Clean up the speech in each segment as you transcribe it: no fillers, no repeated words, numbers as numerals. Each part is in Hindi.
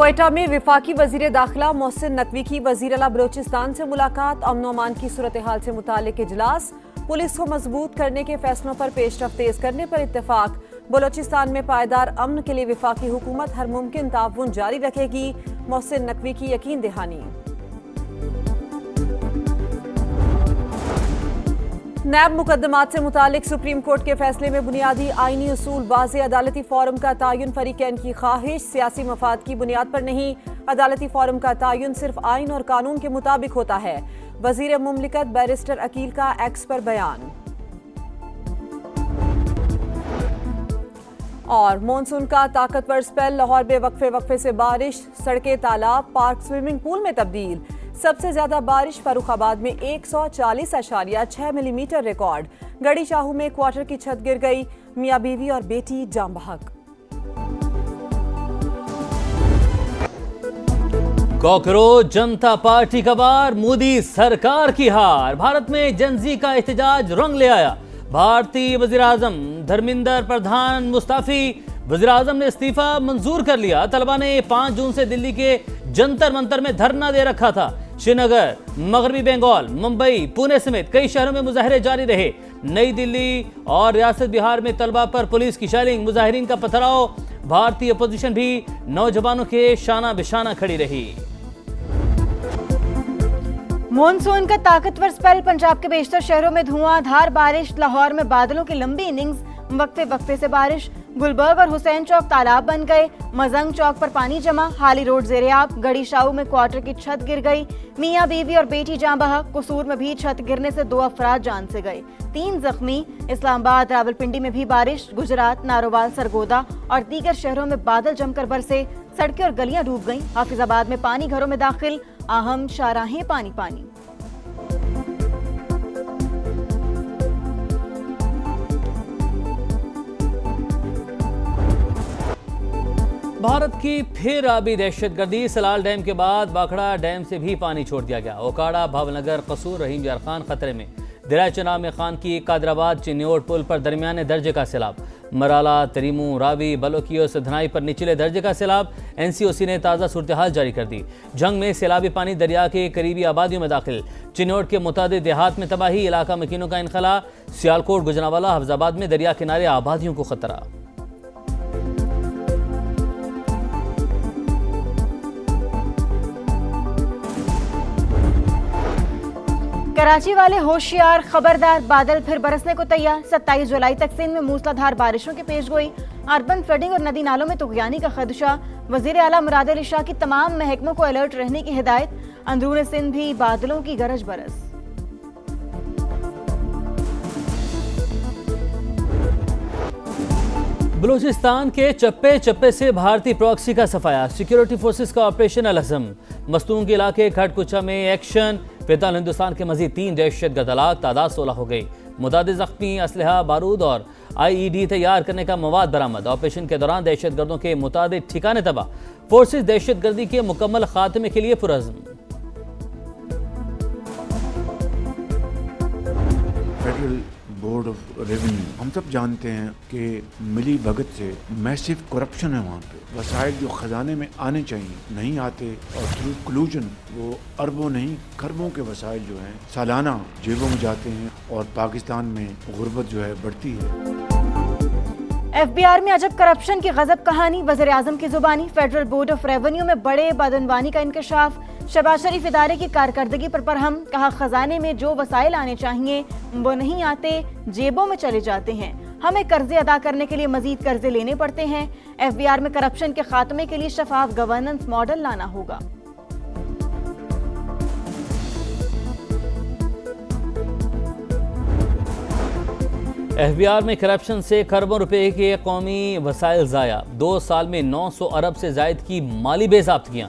क्वेटा में विफाकी वजीर दाखिला मोहसिन नकवी की वजीर आला बलोचिस्तान से मुलाकात, अमन अमान की सूरत हाल से मुतालिक इजलास, पुलिस को मजबूत करने के फैसलों पर पेशरफ तेज करने पर इत्तेफाक। बलोचिस्तान में पायदार अमन के लिए विफाकी हुकूमत हर मुमकिन ताउन जारी रखेगी, मोहसिन नकवी की यकीन दहानी। नैब मुकदमात से मुतालिक सुप्रीम कोर्ट के फैसले में बुनियादी आईनी उसूल वाज़े, अदालती फोरम का तयन फरीकैन की ख्वाहिश, सियासी मफाद की बुनियाद पर नहीं। अदालती फोरम का तयन सिर्फ आइन और कानून के मुताबिक होता है। वजीर मुमलिकत बैरिस्टर अकील का एक्स पर बयान। और मॉनसून का ताकतवर स्पेल, लाहौर में वक्फे से बारिश, सड़कें तालाब पार्क स्विमिंग पूल में तब्दील। सबसे ज्यादा बारिश फर्रुखाबाद में 140.6 मिलीमीटर रिकॉर्ड। गड़ी शाहू में क्वार्टर की छत गिर गई, मियां बीवी और बेटी जाम बहक। कॉकरोच जनता पार्टी का वार, मोदी सरकार की हार। भारत में जनजी का एहतजाज रंग ले आया। भारतीय वजीर आजम धर्मेंद्र प्रधान मुस्ताफी, वजीर आजम ने इस्तीफा मंजूर कर लिया। तलबा ने 5 जून से दिल्ली के जंतर मंतर में धरना दे रखा था। श्रीनगर, मगरबी बंगाल, मुंबई, पुणे समेत कई शहरों में मुजाहरे जारी रहे। नई दिल्ली और रियासत बिहार में तलबा पर पुलिस की शेलिंग, मुजाहिरीन का पथराव। भारतीय अपोजिशन भी नौजवानों के शाना बिशाना खड़ी रही। मॉनसून का ताकतवर स्पेल, पंजाब के बेशतर शहरों में धुआंधार बारिश। लाहौर में बादलों की लंबी इनिंग्स, वक्फे से बारिश। गुलबर्ग और हुसैन चौक तालाब बन गए। मजंग चौक पर पानी जमा, हाली रोड ज़ेरे-आब। गड़ी शाहू में क्वार्टर की छत गिर गई, मियां बीवी और बेटी जान बहक। कसूर में भी छत गिरने से 2 अफराद जान से गए, 3 जख्मी। इस्लामाबाद, रावलपिंडी में भी बारिश। गुजरात, नारोवाल, सरगोदा और दीगर शहरों में बादल जमकर बरसे, सड़कें और गलियां डूब गईं। हाफिजाबाद में पानी घरों में दाखिल, अहम शाहराहें पानी पानी। भारत की फिर आबी दहशतगर्दी, सलाल डैम के बाद बाखड़ा डैम से भी पानी छोड़ दिया गया। ओकाड़ा, भावनगर, कसूर, रहीम यार खान खतरे में। दरिया चनाब में खान की कादराबाद चिन्योट पुल पर दरमियाने दर्जे का सैलाब। मराला, तरीमू, रावी, बलोकियो, सधनाई पर निचले दर्जे का सैलाब। NCOC ने ताज़ा सूरत हाल जारी कर दी। जंग में सैलाबी पानी दरिया के करीबी आबादियों में दाखिल। चिन्योट के मुतादिद देहात में तबाही, इलाका मकीनों का इनखला। सियालकोट, गुजरांवाला, हफ्जाबाद में दरिया किनारे आबादियों को खतरा। कराची वाले होशियार, खबरदार, बादल फिर बरसने को तैयार। 27 जुलाई तक सिंध में मूसलाधार बारिशों की पेशगोई। अर्बन फ्लडिंग और नदी नालों में तुगयानी का खदशा। वजीर आला मुराद अली शाह की तमाम महकमों को अलर्ट रहने की हिदायत। अंदरून सिंध भी बादलों की गरज बरस। बलूचिस्तान के चप्पे चप्पे से भारतीय प्रॉक्सी का सफाया। सिक्योरिटी फोर्सेस का ऑपरेशन अलहज़म। मस्तून के इलाके खटकुचा में एक्शन। फिलहाल हिंदुस्तान के मजीद 3 दहशतगर्द हलाक, तादाद 16 हो गई। मुतादिद जख्मी, असलहा, बारूद और IED तैयार करने का मवाद बरामद। ऑपरेशन के दौरान दहशतगर्दों के मुतादिद ठिकाने तबाह। फोर्सेस दहशतगर्दी के मुकम्मल खात्मे के लिए पुरअज़्म। फेडरल बोर्ड ऑफ रेवेन्यू, हम सब जानते हैं कि मिली भगत से मैसिव करप्शन है। वहाँ पे वसाइल जो खजाने में आने चाहिए नहीं आते, और थ्रू कलूजन वो अरबों नहीं खरबों के वसाइल जो हैं सालाना जेबों में जाते हैं, और पाकिस्तान में गुर्बत जो है बढ़ती है। FBR में अजब करप्शन की गजब कहानी, वज़ीर आज़म की जुबानी। फेडरल बोर्ड ऑफ रेवेन्यू में बड़े बदनवानी का इंकशाफ। शहबाज शरीफ इदारे की कारकर्दगी पर बरहम, कहा खजाने में जो वसाइल आने चाहिए वो नहीं आते, जेबों में चले जाते हैं। हमें कर्जे अदा करने के लिए मजीद कर्जे लेने पड़ते हैं। FBR में करप्शन के खात्मे के लिए शफाफ गवर्नेंस मॉडल लाना होगा। FBR में करप्शन से खरबों रुपए के कौमी वसाइल ज़ाया। 2 साल में 900 अरब से जायद की माली बेज़ाब्तियाँ।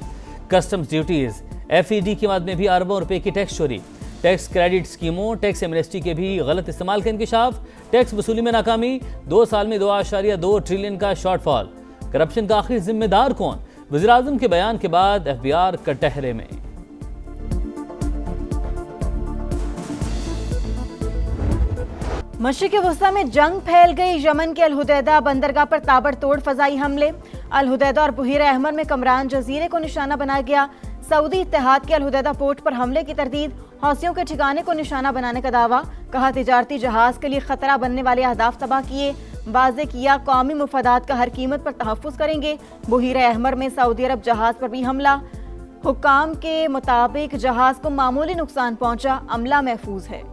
कस्टम्स ड्यूटीज़, FED की मद में भी अरबों रुपए की टैक्स चोरी। टैक्स क्रेडिट स्कीमों, टैक्स एमनेस्टी के भी गलत इस्तेमाल का इंकशाफ। टैक्स वसूली में नाकामी। 2 साल में 2.2 ट्रिलियन का शॉर्टफॉल। करप्शन का आखिर जिम्मेदार कौन? वज़ीर आज़म के बयान के बाद FBR कटहरे में। मशरिक़ वस्ता में जंग फैल गई। यमन के अल-हुदैदा बंदरगाह पर ताबड़तोड़ फजाई हमले। अल-हुदैदा और बुहीरा अहमर में कमरान जजीरे को निशाना बनाया गया। सऊदी इत्तेहाद के अल-हुदैदा पोर्ट पर हमले की तरदीद। हौसियों के ठिकाने को निशाना बनाने का दावा। कहा तिजारती जहाज के लिए खतरा बनने वाले अहदाफ तबाह किए। वाज़े किया कौमी मुफादात का हर कीमत पर तहफ़्फ़ुज़ करेंगे। बुहीरा अहमर में सऊदी अरब जहाज पर भी हमला। हुक्काम के मुताबिक जहाज को मामूली नुकसान पहुंचा, अमला महफूज है।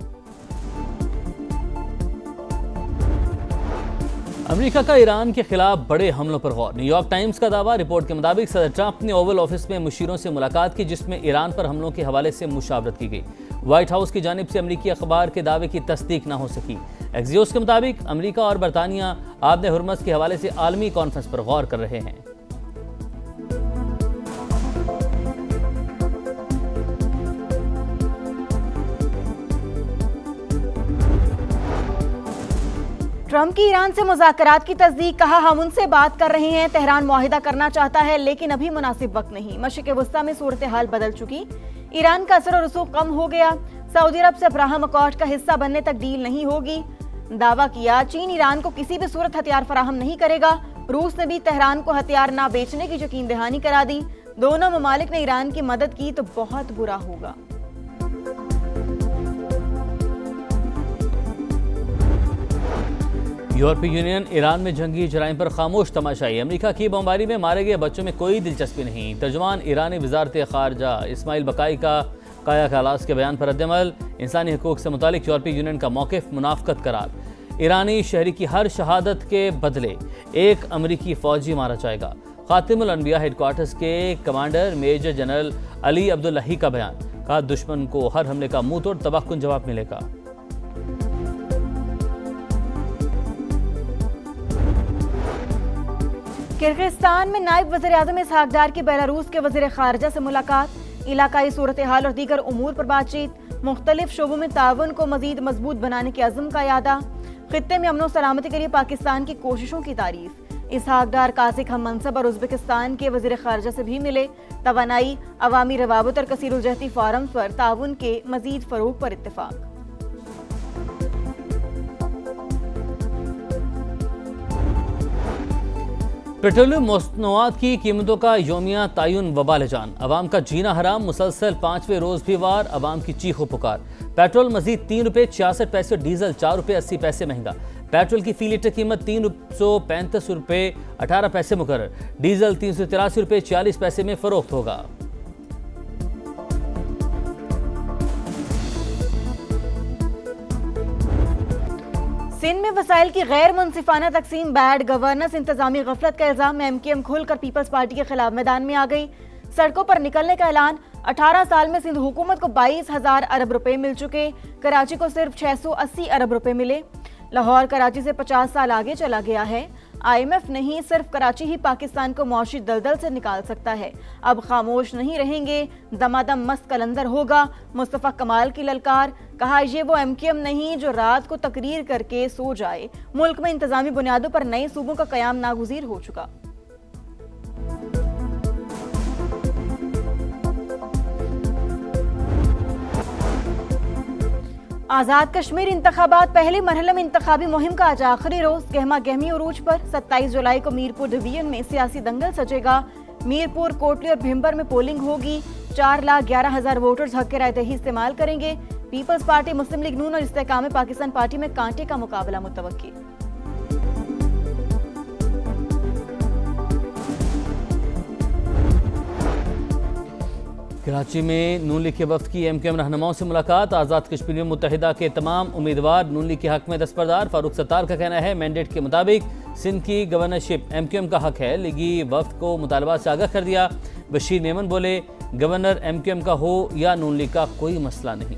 अमेरिका का ईरान के खिलाफ बड़े हमलों पर गौर। न्यूयॉर्क टाइम्स का दावा। रिपोर्ट के मुताबिक सदर ट्रंप ने ओवल ऑफिस में मुशीरों से मुलाकात की, जिसमें ईरान पर हमलों के हवाले से मुशावरत की गई। व्हाइट हाउस की जानिब से अमेरिकी अखबार के दावे की तस्दीक न हो सकी। एक्सियोस के मुताबिक अमेरिका और बरतानिया आबने हुर्मस के हवाले से आलमी कॉन्फ्रेंस पर गौर कर रहे हैं। ट्रंप की ईरान से मुज़ाकरात की तस्दीक। कहा हम उनसे बात कर रहे हैं। तेहरान मुआहिदा करना चाहता है, लेकिन अभी मुनासिब वक्त नहीं। मशरिक़ वस्ता में सूरत हाल बदल चुकी। ईरान का असर और रसूख कम हो गया। सऊदी अरब से अब्राहम अकॉर्ड का हिस्सा बनने तक डील नहीं होगी। दावा किया चीन ईरान को किसी भी सूरत हथियार फराहम नहीं करेगा। रूस ने भी तेहरान को हथियार ना बेचने की यकीन दहानी करा दी। दोनों ममालिक ने ईरान की मदद की तो बहुत बुरा होगा। यूरोपीय यूनियन ईरान में जंगी जराइम पर खामोश तमाशाई। अमेरिका की बमबारी में मारे गए बच्चों में कोई दिलचस्पी नहीं। तर्जुमान ईरानी वजारत खारजा इस्माइल बकाई का काया खलास के बयान पर रद्द-ए-अमल। इंसानी हकूक से मुतालिक यूरोपीय यूनियन का मौक़िफ़ मुनाफ़क़त करार। ईरानी शहरी की हर शहादत के बदले एक अमरीकी फ़ौजी मारा जाएगा। ख़ातिमुल अनबिया हेडक्वार्टर्स के commander major general Ali Abdollahi का बयान। कहा दुश्मन को हर हमले का मुंह तोड़ तबाहकुन जवाब मिलेगा। किर्गिस्तान में नायब वज़ीर-ए-आज़म इसहाक डार की बेलारूस के वज़ीर ख़ारिजा से मुलाकात। इलाकाई सूरत हाल और दीगर उमूर पर बातचीत। मुख्तलिफ शोबों में ताउन को मज़ीद मजबूत बनाने के अज़्म का यादा। खित्ते में अमन और सलामती के लिए पाकिस्तान की कोशिशों की तारीफ। इसहाक डार कासिक हम मनसब और उज़्बेकिस्तान के वज़ीर ख़ारिजा से भी मिले। तवानाई, अवामी रवाबत और कसीरुल-जहती फ़ोरम पर ताउन के मज़ीद फ़रोग़ पर इत्तेफ़ाक। पेट्रोलियम मसनूआत की कीमतों का यौमिया तयन वबाल जान। अवाम का जीना हराम। मुसलसल 5वें रोज भी वार। अवाम की चीखो पुकार। पेट्रोल मजीद ₹3.66, डीजल ₹4.80 महंगा। पेट्रोल की फी लीटर कीमत ₹335.18 मुकर्रर। डीजल ₹383.40 में फरोख्त होगा। सिंध में वसाइल की गैर मुनसिफाना तकसीम बैड गवर्नेंस इंतजामी गफलत का इल्जाम में MKM खुलकर पीपल्स पार्टी के खिलाफ मैदान में आ गई। सड़कों पर निकलने का ऐलान। 18 साल में सिंध हुकूमत को 22,000 अरब रुपए मिल चुके। कराची को सिर्फ 680 अरब रुपए मिले। लाहौर कराची से 50 साल आगे चला गया है। IMF नहीं, सिर्फ कराची ही पाकिस्तान को मौशी दलदल से निकाल सकता है। अब खामोश नहीं रहेंगे, दमादम मस्त कलंदर होगा। मुस्तफ़ा कमाल की ललकार। कहा ये वो MKM नहीं जो रात को तकरीर करके सो जाए। मुल्क में इंतजामी बुनियादों पर नए सूबों का कयाम नागुज़ीर हो चुका। आज़ाद कश्मीर इंतखाबात। पहले मरहले में इंतखाबी मुहिम का आज आखिरी रोज। गहमा गहमी उरूज पर। 27 जुलाई को मीरपुर डिवीजन में सियासी दंगल सजेगा। मीरपुर, कोटली और भिम्बर में पोलिंग होगी। 4,11,000 वोटर्स हक के रायदही इस्तेमाल करेंगे। पीपल्स पार्टी, मुस्लिम लीग नून और इस्तेकाम पाकिस्तान पार्टी में कांटे का मुकाबला मुतवक्की। कराची में नून लीग के वफ्द की MKM रहनुमाओं से मुलाकात। आज़ाद कश्मीर में मुत्तहिदा के तमाम उम्मीदवार नून लीग के हक में दस्तबरदार। फारूक सत्तार का कहना है मैंडेट के मुताबिक सिंध की गवर्नरशिप MKM का हक है। लीगी वफ्द को मुतालबात से आगाह कर दिया। बशीर मेमन बोले गवर्नर MKM का हो या नून लीग का कोई मसला नहीं।